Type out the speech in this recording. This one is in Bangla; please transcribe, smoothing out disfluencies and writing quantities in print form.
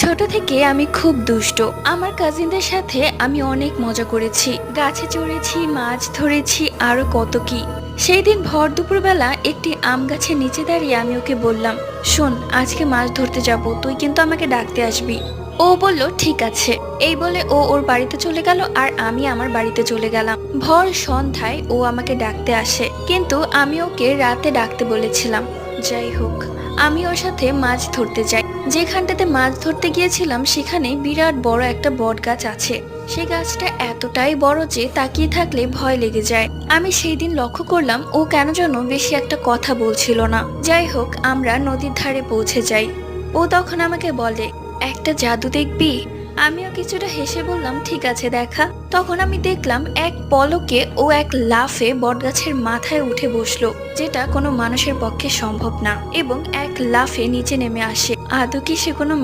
ছোট থেকে আমি খুব দুষ্ট। আমার কাজিনদের সাথে আমি অনেক মজা করেছি, গাছে চড়েছি, মাছ ধরেছি, আরো কত কি। সেই দিন ভর দুপুরবেলা একটি আম গাছের নিচে দাঁড়িয়ে আমি ওকে বললাম, শোন, আজকে মাছ ধরতে যাব, তুই কিন্তু আমাকে ডাকতে আসবি। ও বলল ঠিক আছে। এই বলে ও ওর বাড়িতে চলে গেল আর আমি আমার বাড়িতে চলে গেলাম। ভর সন্ধ্যায় ও আমাকে ডাকতে আসে, কিন্তু আমি ওকে রাতে ডাকতে বলেছিলাম। যাই হোক, আমি ওর সাথে মাছ ধরতে যাই। যেখানটাতে মাছ ধরতে গিয়েছিলাম সেখানে বিরাট বড় একটা বট গাছ আছে। সেই গাছটা এতটাই বড় যে তাকিয়ে থাকলে ভয় লেগে যায়। আমি সেই দিন লক্ষ্য করলাম ও কেন যেন বেশি একটা কথা বলছিল না। যাই হোক, আমরা নদীর ধারে পৌঁছে যাই। ও তখন আমাকে বলে, একটা জাদু দেখবি? আমিও কিছুটা হেসে বললাম ঠিক আছে, দেখা। তখন আমি দেখলাম এক পলকে ও এক লাফে বটগাছের মাথায় উঠে বসলো, যেটা কোনো মানুষের পক্ষে সম্ভব না, এবং এক লাফে নিচে নেমে আসে। আদৌ কি সে কোনো